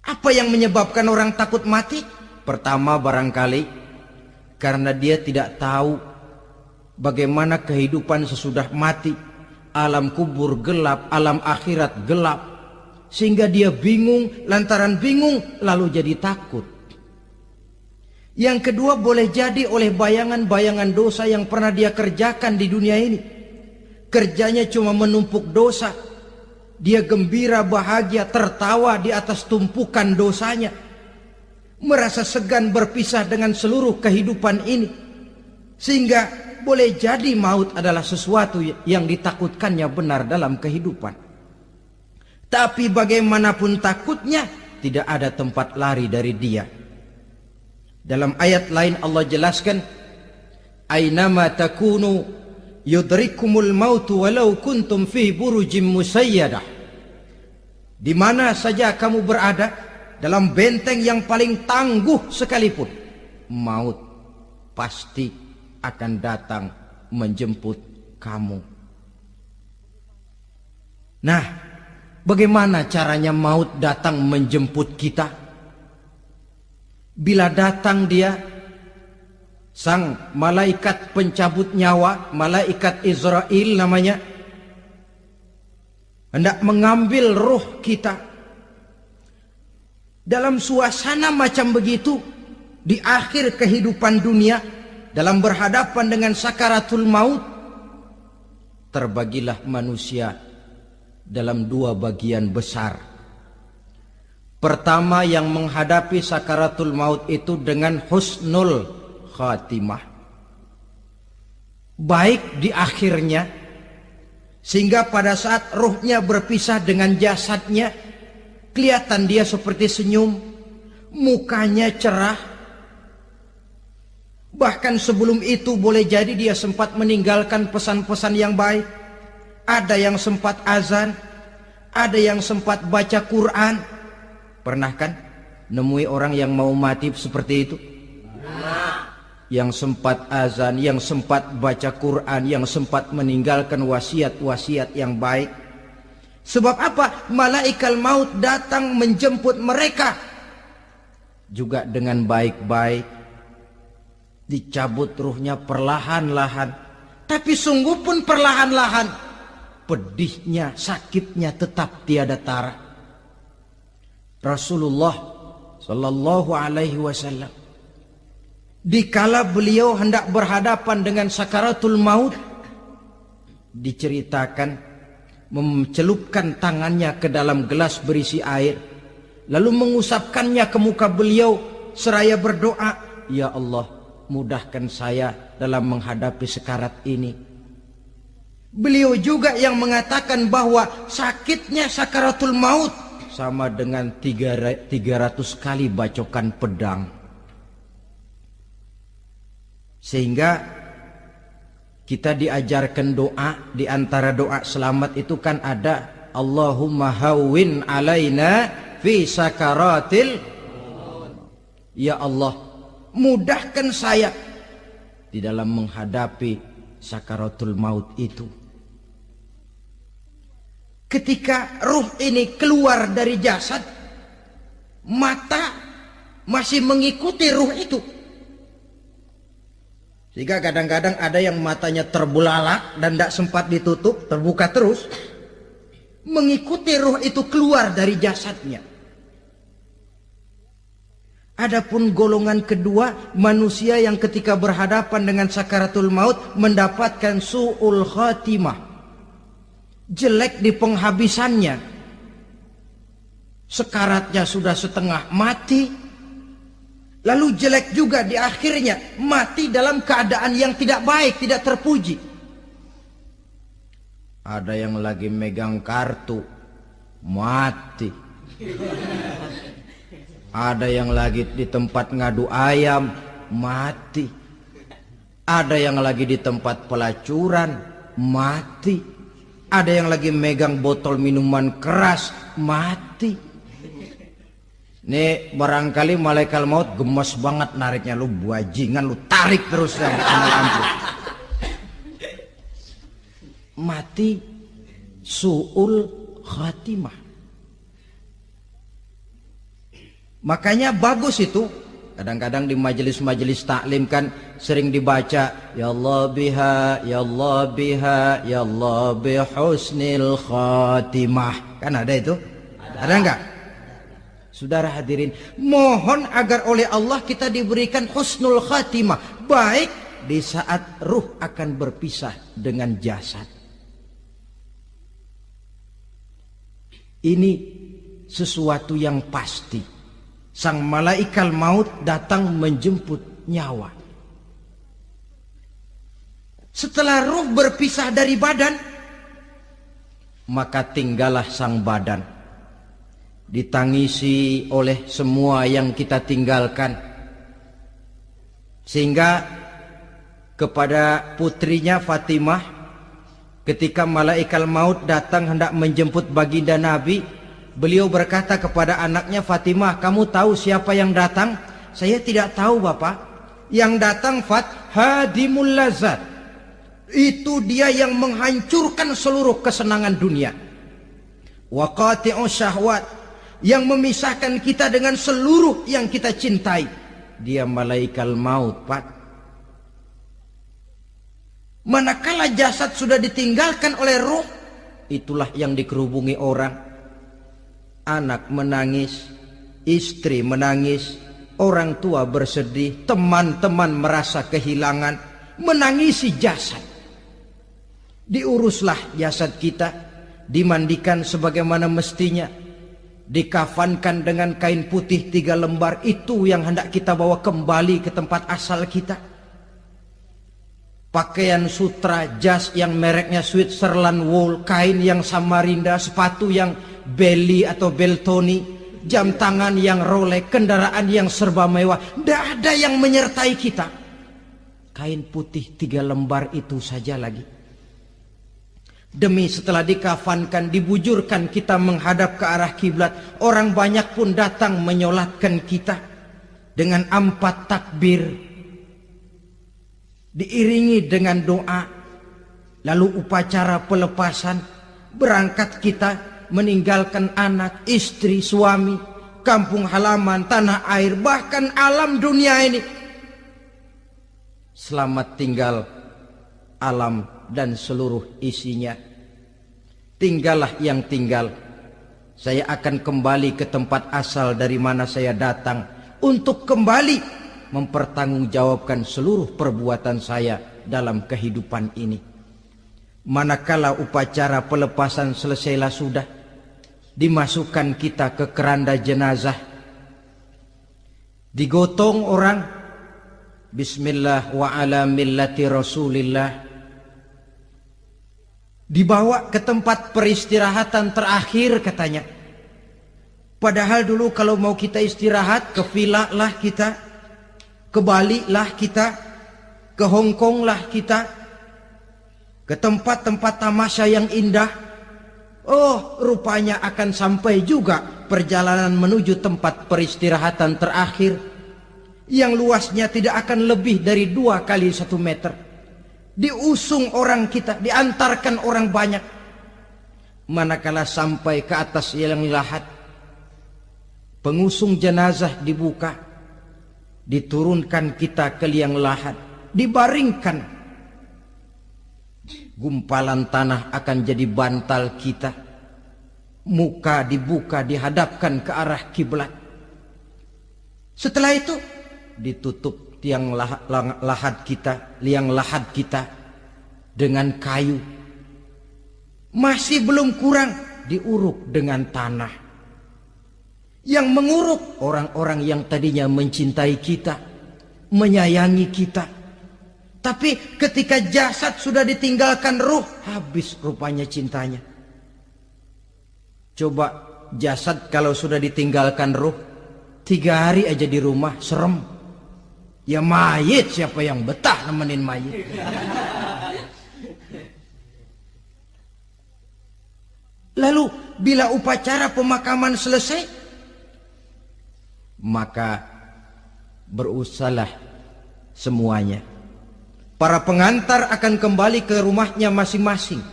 Apa yang menyebabkan orang takut mati? Pertama barangkali karena dia tidak tahu bagaimana kehidupan sesudah mati. Alam kubur gelap, alam akhirat gelap. Sehingga dia bingung, lantaran bingung lalu jadi takut. Yang kedua boleh jadi oleh bayangan-bayangan dosa yang pernah dia kerjakan di dunia ini. Kerjanya cuma menumpuk dosa. Dia gembira, bahagia, tertawa di atas tumpukan dosanya. Merasa segan berpisah dengan seluruh kehidupan ini. Sehingga boleh jadi maut adalah sesuatu yang ditakutkannya benar dalam kehidupan. Tapi bagaimanapun takutnya, tidak ada tempat lari dari dia. Dalam ayat lain Allah jelaskan, Aynama takunu yudrikumul mautu walau kuntum fi burujim musayyadah. Di mana saja kamu berada, dalam benteng yang paling tangguh sekalipun, maut pasti akan datang menjemput kamu. Nah, bagaimana caranya maut datang menjemput kita? Bila datang dia, sang malaikat pencabut nyawa, malaikat Israel namanya, hendak mengambil roh kita. Dalam suasana macam begitu, di akhir kehidupan dunia, dalam berhadapan dengan sakaratul maut, terbagilah manusia dalam dua bagian besar. Pertama, yang menghadapi sakaratul maut itu dengan husnul khatimah, baik di akhirnya, sehingga pada saat ruhnya berpisah dengan jasadnya, kelihatan dia seperti senyum, mukanya cerah. Bahkan sebelum itu boleh jadi dia sempat meninggalkan pesan-pesan yang baik. Ada yang sempat azan, ada yang sempat baca Quran. Pernah kan nemui orang yang mau mati seperti itu? Yang sempat azan, yang sempat baca Quran, yang sempat meninggalkan wasiat-wasiat yang baik. Sebab apa? Malaikat maut datang menjemput mereka juga dengan baik-baik. Dicabut ruhnya perlahan-lahan, tapi sungguh pun perlahan-lahan. Pedihnya, sakitnya tetap tiada tara. Rasulullah Sallallahu Alaihi Wasallam, dikala beliau hendak berhadapan dengan sakaratul maut, diceritakan mencelupkan tangannya ke dalam gelas berisi air, lalu mengusapkannya ke muka beliau seraya berdoa, "Ya Allah, mudahkan saya dalam menghadapi sekarat ini." Beliau juga yang mengatakan bahwa sakitnya sakaratul maut sama dengan 300 kali bacokan pedang. Sehingga kita diajarkan doa, di antara doa selamat itu kan ada Allahumma hawwin alaina fi sakaratil, ya Allah, mudahkan saya di dalam menghadapi sakaratul maut itu. Ketika ruh ini keluar dari jasad, mata masih mengikuti ruh itu. Sehingga kadang-kadang ada yang matanya terbelalak dan tidak sempat ditutup, terbuka terus, mengikuti ruh itu keluar dari jasadnya. Adapun golongan kedua, manusia yang ketika berhadapan dengan sakaratul maut mendapatkan su'ul khatimah, jelek di penghabisannya. Sekaratnya sudah setengah mati, lalu jelek juga di akhirnya, mati dalam keadaan yang tidak baik, tidak terpuji. Ada yang lagi megang kartu, mati. Ada yang lagi di tempat ngadu ayam, mati. Ada yang lagi di tempat pelacuran, mati. Ada yang lagi megang botol minuman keras, mati. Nih barangkali malaikat maut gemes banget nariknya, lu bajingan, lu tarik terus yang lampu. Mati su'ul khatimah. Makanya bagus itu. Kadang-kadang di majelis-majelis taklim kan sering dibaca ya Allah biha, ya Allah biha, ya Allah bihusnil khatimah. Kan ada itu? Ada enggak? Saudara hadirin, mohon agar oleh Allah kita diberikan husnul khatimah, baik di saat ruh akan berpisah dengan jasad. Ini sesuatu yang pasti. Sang malaikat maut datang menjemput nyawa. Setelah ruh berpisah dari badan, maka tinggallah sang badan, ditangisi oleh semua yang kita tinggalkan. Sehingga kepada putrinya Fatimah, ketika malaikat maut datang hendak menjemput baginda Nabi, beliau berkata kepada anaknya, Fatimah, kamu tahu siapa yang datang? Saya tidak tahu, Bapak. Yang datang hadimul lazat. Itu dia yang menghancurkan seluruh kesenangan dunia. Wa qati'us syahwat, yang memisahkan kita dengan seluruh yang kita cintai. Dia malaikat maut, Pak. Manakala jasad sudah ditinggalkan oleh ruh, itulah yang dikerubungi orang. Anak menangis, istri menangis, orang tua bersedih, teman-teman merasa kehilangan, menangisi jasad. Diuruslah jasad kita, dimandikan sebagaimana mestinya, dikafankan dengan kain putih 3 lembar, itu yang hendak kita bawa kembali ke tempat asal kita. Pakaian sutra, jas yang mereknya Switzerland wool, kain yang Samarinda, sepatu yang Belly atau Beltoni, jam tangan yang Rolex, kendaraan yang serba mewah, tidak ada yang menyertai kita. Kain putih 3 lembar itu saja lagi. Demi setelah dikafankan, dibujurkan kita menghadap ke arah kiblat, orang banyak pun datang menyolatkan kita dengan 4 takbir, diiringi dengan doa, lalu upacara pelepasan, berangkat kita meninggalkan anak, istri, suami, kampung halaman, tanah air, bahkan alam dunia ini. Selamat tinggal alam dan seluruh isinya. Tinggallah yang tinggal. Saya akan kembali ke tempat asal dari mana saya datang, untuk kembali mempertanggungjawabkan seluruh perbuatan saya dalam kehidupan ini. Manakala upacara pelepasan selesailah sudah, dimasukkan kita ke keranda jenazah, digotong orang, bismillah wa ala millati rasulillah, dibawa ke tempat peristirahatan terakhir katanya. Padahal dulu kalau mau kita istirahat, ke villa lah kita, ke Bali lah kita, ke Hong Kong lah kita, ke tempat-tempat tamasya yang indah. Oh, rupanya akan sampai juga perjalanan menuju tempat peristirahatan terakhir, yang luasnya tidak akan lebih dari 2 kali 1 meter. Diusung orang kita, diantarkan orang banyak. Manakala sampai ke atas liang lahat, pengusung jenazah dibuka, diturunkan kita ke liang lahat, dibaringkan. Gumpalan tanah akan jadi bantal kita. Muka dibuka, dihadapkan ke arah kiblat. Setelah itu ditutup liang lahat kita dengan kayu. Masih belum kurang, diuruk dengan tanah. Yang menguruk orang-orang yang tadinya mencintai kita, menyayangi kita. Tapi ketika jasad sudah ditinggalkan ruh, habis rupanya cintanya. Coba jasad kalau sudah ditinggalkan ruh, 3 hari aja di rumah, serem. Ya mayit, siapa yang betah nemenin mayit? Lalu bila upacara pemakaman selesai, maka berusahalah semuanya. Para pengantar akan kembali ke rumahnya masing-masing.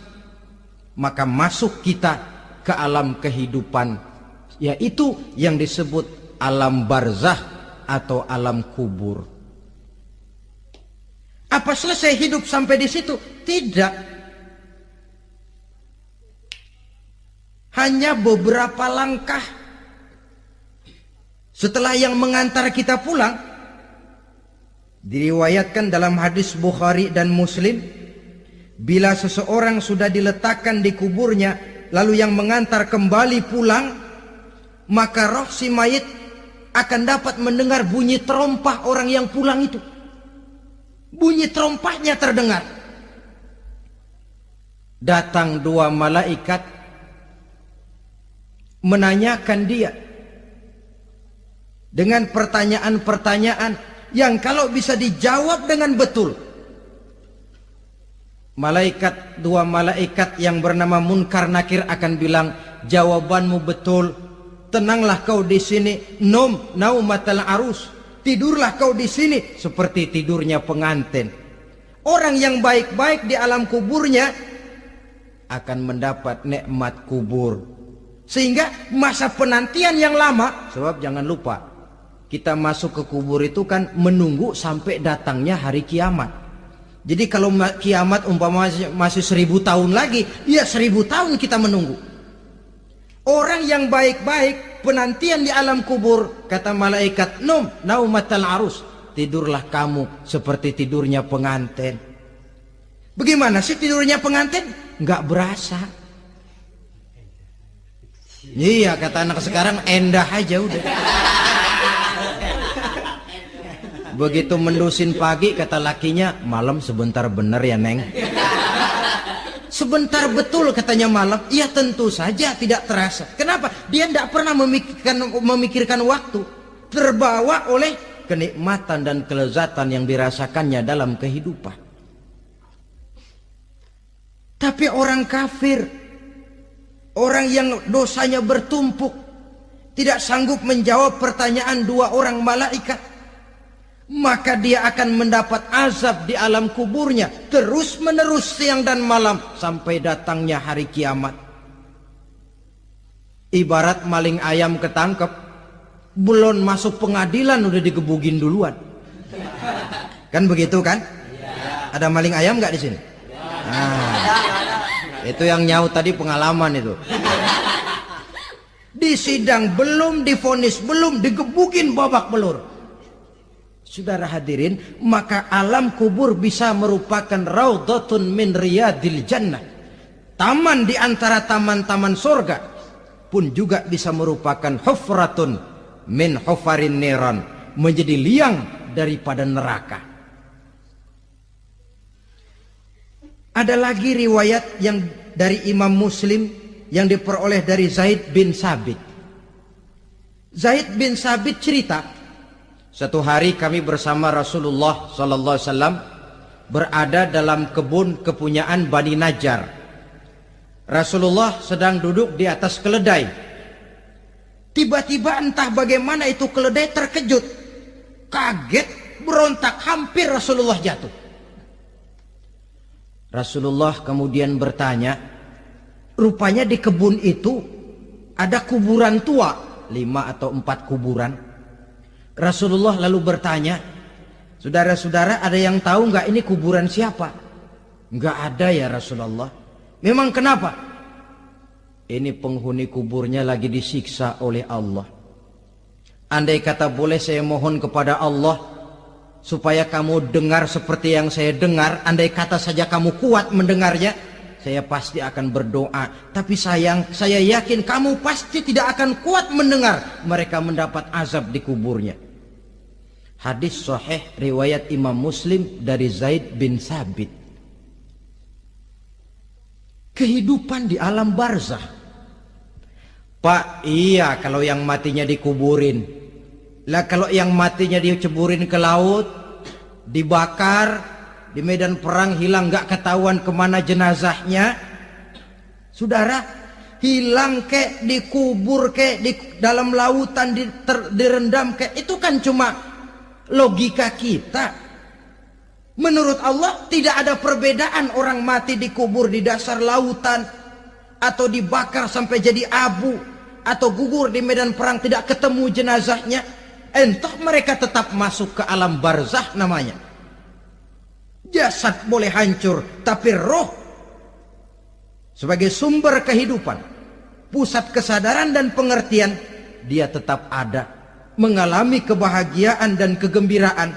Maka masuk kita ke alam kehidupan, yaitu yang disebut alam barzah atau alam kubur. Apa selesai hidup sampai di situ? Tidak. Hanya beberapa langkah setelah yang mengantar kita pulang. Diriwayatkan dalam hadis Bukhari dan Muslim, bila seseorang sudah diletakkan di kuburnya, lalu yang mengantar kembali pulang, maka roh si mayit akan dapat mendengar bunyi terompah orang yang pulang itu. Bunyi terompahnya terdengar. Datang dua malaikat menanyakan dia dengan pertanyaan-pertanyaan yang kalau bisa dijawab dengan betul, dua malaikat yang bernama Munkar Nakir akan bilang, jawabanmu betul, tenanglah kau di sini, naumatal arus, tidurlah kau di sini seperti tidurnya pengantin. Orang yang baik-baik di alam kuburnya akan mendapat nikmat kubur, sehingga masa penantian yang lama. Sebab jangan lupa, kita masuk ke kubur itu kan menunggu sampai datangnya hari kiamat. Jadi kalau kiamat umpama masih 1000 tahun lagi, ya 1000 tahun kita menunggu. Orang yang baik-baik penantian di alam kubur, kata malaikat, naumatal arus, tidurlah kamu seperti tidurnya pengantin. Bagaimana sih tidurnya pengantin? Nggak berasa. Iya, kata anak sekarang, endah aja udah. Begitu mendusin pagi, kata lakinya, malam sebentar bener ya Neng. Sebentar betul katanya malam. Ya tentu saja tidak terasa. Kenapa? Dia tidak pernah memikirkan waktu. Terbawa oleh kenikmatan dan kelezatan yang dirasakannya dalam kehidupan. Tapi orang kafir, orang yang dosanya bertumpuk, tidak sanggup menjawab pertanyaan dua orang malaikat, maka dia akan mendapat azab di alam kuburnya terus menerus siang dan malam sampai datangnya hari kiamat. Ibarat maling ayam ketangkep, belum masuk pengadilan udah digebugin duluan. Kan begitu kan? Ada maling ayam nggak di sini? Nah, itu yang nyaut tadi pengalaman itu. Di sidang belum divonis, belum digebugin babak belur. Saudara hadirin, maka alam kubur bisa merupakan raudhatun min riyadil jannah, taman di antara taman-taman surga, pun juga bisa merupakan hufratun min hufarin niran, menjadi liang daripada neraka. Ada lagi riwayat yang dari Imam Muslim yang diperoleh dari Zaid bin Sabit. Zaid bin Sabit cerita, satu hari kami bersama Rasulullah SAW berada dalam kebun kepunyaan Bani Najjar. Rasulullah sedang duduk di atas keledai. Tiba-tiba entah bagaimana itu keledai terkejut, kaget, berontak, hampir Rasulullah jatuh. Rasulullah kemudian bertanya, rupanya di kebun itu ada kuburan tua, 5 atau 4 kuburan. Rasulullah lalu bertanya, saudara-saudara ada yang tahu nggak ini kuburan siapa? Nggak ada ya Rasulullah. Memang kenapa? Ini penghuni kuburnya lagi disiksa oleh Allah. Andai kata boleh saya mohon kepada Allah supaya kamu dengar seperti yang saya dengar, andai kata saja kamu kuat mendengarnya, saya pasti akan berdoa. Tapi sayang, saya yakin kamu pasti tidak akan kuat mendengar mereka mendapat azab di kuburnya. Hadis sahih riwayat Imam Muslim dari Zaid bin Sabit. Kehidupan di alam barzah. Pak, iya kalau yang matinya dikuburin. Lah kalau yang matinya diceburin ke laut, dibakar, di medan perang hilang nggak ketahuan kemana jenazahnya. Saudara, hilang kek, dikubur kek, di dalam lautan direndam kek, itu kan cuma logika kita. Menurut Allah tidak ada perbedaan orang mati dikubur di dasar lautan, atau dibakar sampai jadi abu, atau gugur di medan perang tidak ketemu jenazahnya. Entah mereka tetap masuk ke alam barzah namanya. Jasad boleh hancur, tapi roh sebagai sumber kehidupan, pusat kesadaran dan pengertian, dia tetap ada, mengalami kebahagiaan dan kegembiraan,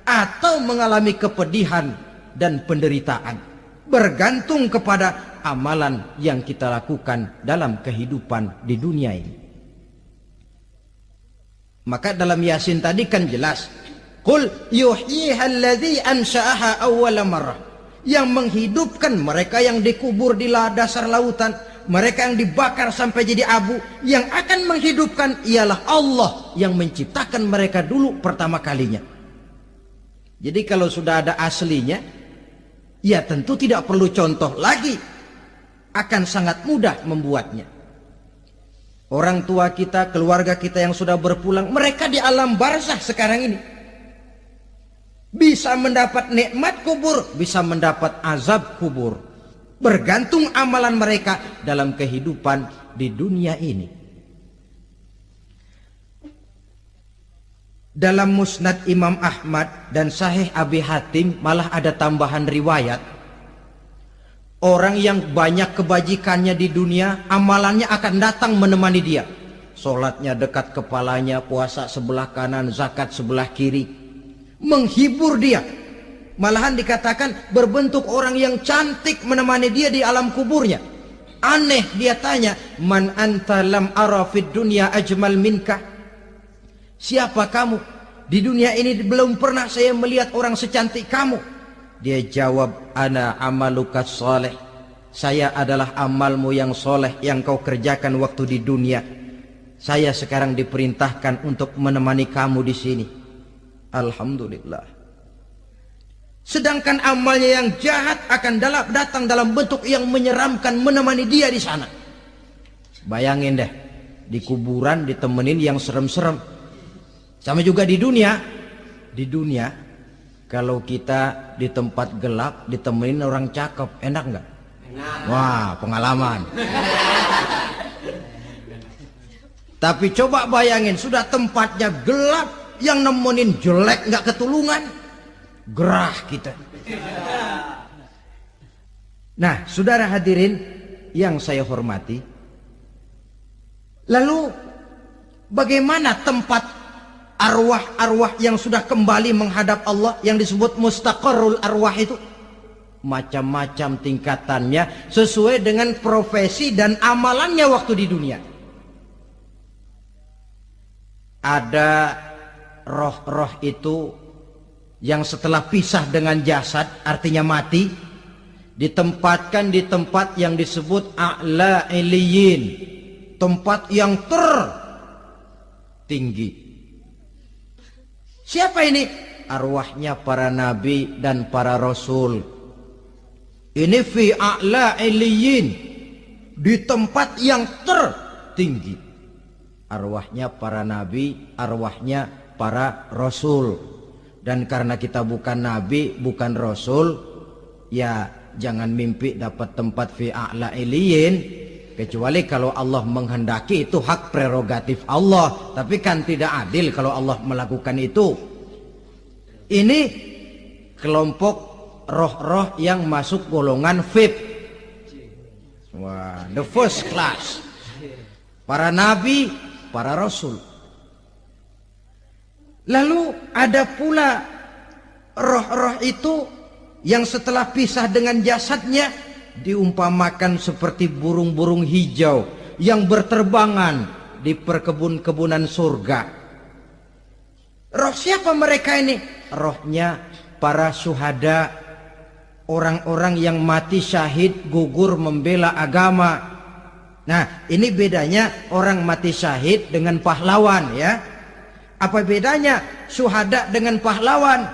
atau mengalami kepedihan dan penderitaan, bergantung kepada amalan yang kita lakukan dalam kehidupan di dunia ini. Maka dalam Yasin tadi kan jelas, qul yuhyiha alladzi ansha'aha awwala marrah, yang menghidupkan mereka yang dikubur di dasar lautan, mereka yang dibakar sampai jadi abu, yang akan menghidupkan ialah Allah yang menciptakan mereka dulu pertama kalinya. Jadi kalau sudah ada aslinya, ya tentu tidak perlu contoh lagi, akan sangat mudah membuatnya. Orang tua kita, keluarga kita yang sudah berpulang, mereka di alam barzah sekarang ini bisa mendapat nikmat kubur, bisa mendapat azab kubur, bergantung amalan mereka dalam kehidupan di dunia ini. Dalam Musnad Imam Ahmad dan Sahih Abi Hatim malah ada tambahan riwayat, orang yang banyak kebajikannya di dunia, amalannya akan datang menemani dia. Sholatnya dekat kepalanya, puasa sebelah kanan, zakat sebelah kiri, menghibur dia. Malahan dikatakan berbentuk orang yang cantik menemani dia di alam kuburnya. Aneh, dia tanya, man anta lam ara fid dunya ajmal minka, siapa kamu? Di dunia ini belum pernah saya melihat orang secantik kamu. Dia jawab, ana amaluka soleh, saya adalah amalmu yang soleh yang kau kerjakan waktu di dunia. Saya sekarang diperintahkan untuk menemani kamu di sini. Alhamdulillah. Sedangkan amalnya yang jahat akan datang dalam bentuk yang menyeramkan menemani dia di sana. Bayangin deh, di kuburan ditemenin yang serem-serem. Sama juga di dunia. Di dunia, kalau kita di tempat gelap ditemenin orang cakep, enak nggak? Wah, pengalaman. Tapi coba bayangin, sudah tempatnya gelap, yang nemenin jelek nggak ketulungan, gerah kita. Nah, saudara hadirin yang saya hormati, lalu bagaimana tempat arwah-arwah yang sudah kembali menghadap Allah yang disebut mustaqarrul arwah itu? Macam-macam tingkatannya sesuai dengan profesi dan amalannya waktu di dunia. Ada roh-roh itu yang setelah pisah dengan jasad, artinya mati, ditempatkan di tempat yang disebut a'la iliyin, tempat yang tertinggi. Siapa ini? Arwahnya para nabi dan para rasul. Ini fi a'la iliyin, di tempat yang tertinggi. Arwahnya para nabi, arwahnya para rasul. Dan karena kita bukan nabi, bukan rasul, ya jangan mimpi dapat tempat fi a'la iliyin. Kecuali kalau Allah menghendaki, itu hak prerogatif Allah. Tapi kan tidak adil kalau Allah melakukan itu. Ini kelompok roh-roh yang masuk golongan VIP. Wah, the first class. Para nabi, para rasul. Lalu ada pula roh-roh itu yang setelah pisah dengan jasadnya diumpamakan seperti burung-burung hijau yang berterbangan di perkebun-kebunan surga. Roh siapa mereka ini? Rohnya para syuhada, orang-orang yang mati syahid gugur membela agama. Nah, ini bedanya orang mati syahid dengan pahlawan, ya. Apa bedanya syuhada dengan pahlawan?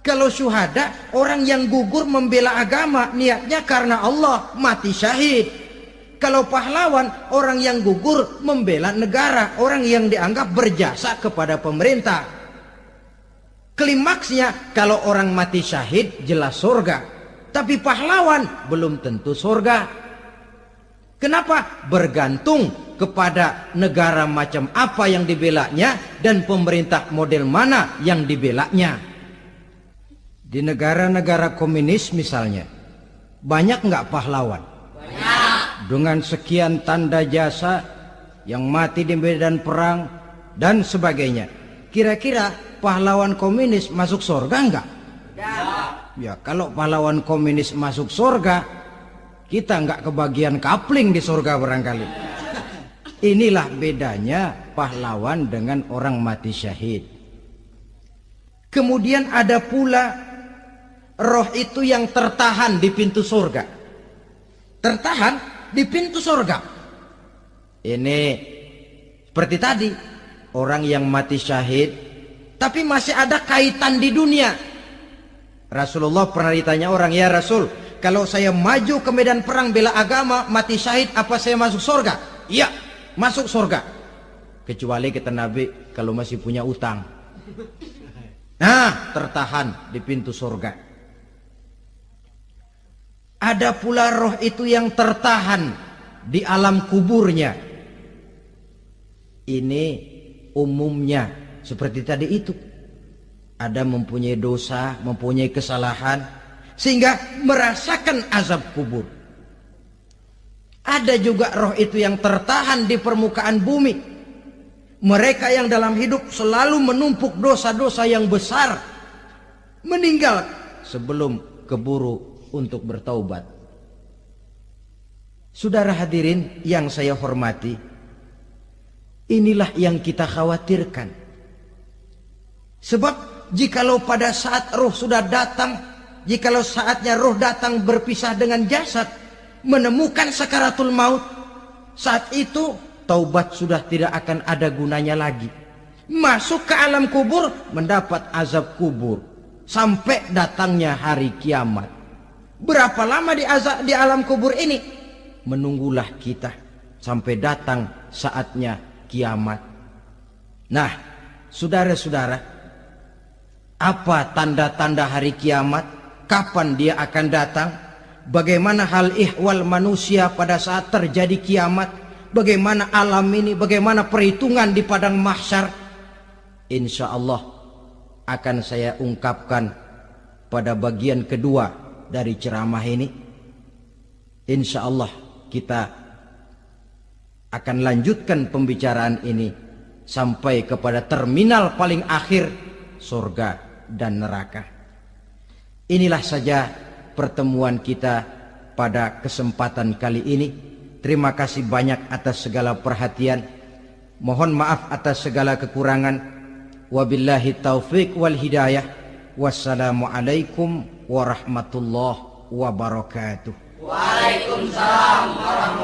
Kalau syuhada, orang yang gugur membela agama, niatnya karena Allah, mati syahid. Kalau pahlawan, orang yang gugur membela negara, orang yang dianggap berjasa kepada pemerintah. Klimaksnya, kalau orang mati syahid jelas surga, tapi pahlawan belum tentu surga. Kenapa? Bergantung kepada negara macam apa yang dibelanya dan pemerintah model mana yang dibelanya. Di negara-negara komunis misalnya, banyak nggak pahlawan? Banyak. Dengan sekian tanda jasa yang mati di medan perang dan sebagainya. Kira-kira pahlawan komunis masuk surga enggak? Tidak. Ya, kalau pahlawan komunis masuk surga, kita enggak kebagian kapling di surga barangkali. Inilah bedanya pahlawan dengan orang mati syahid. Kemudian ada pula roh itu yang tertahan di pintu surga. Tertahan di pintu surga. Ini seperti tadi, orang yang mati syahid tapi masih ada kaitan di dunia. Rasulullah pernah ditanya orang, ya Rasul, kalau saya maju ke medan perang bela agama, mati syahid, apa saya masuk surga? Iya, masuk surga. Kecuali kata Nabi, kalau masih punya utang. Nah, tertahan di pintu surga. Ada pula roh itu yang tertahan di alam kuburnya. Ini umumnya seperti tadi itu. Ada mempunyai dosa, mempunyai kesalahan, sehingga merasakan azab kubur. Ada juga roh itu yang tertahan di permukaan bumi. Mereka yang dalam hidup selalu menumpuk dosa-dosa yang besar, meninggal sebelum keburu untuk bertaubat. Saudara hadirin yang saya hormati, inilah yang kita khawatirkan. Sebab jikalau pada saat roh sudah datang, jikalau saatnya roh datang berpisah dengan jasad, menemukan sakaratul maut, saat itu taubat sudah tidak akan ada gunanya lagi. Masuk ke alam kubur, mendapat azab kubur sampai datangnya hari kiamat. Berapa lama di alam kubur ini? Menunggulah kita sampai datang saatnya kiamat. Nah, saudara-saudara, apa tanda-tanda hari kiamat? Kapan dia akan datang? Bagaimana hal ihwal manusia pada saat terjadi kiamat? Bagaimana alam ini? Bagaimana perhitungan di padang mahsyar? Insya Allah akan saya ungkapkan pada bagian kedua dari ceramah ini. Insya Allah kita akan lanjutkan pembicaraan ini sampai kepada terminal paling akhir, surga dan neraka. Inilah saja pertemuan kita pada kesempatan kali ini. Terima kasih banyak atas segala perhatian. Mohon maaf atas segala kekurangan. Wabillahi taufiq wal hidayah. Wassalamualaikum warahmatullahi wabarakatuh. Waalaikumsalam warahmatullahi wabarakatuh.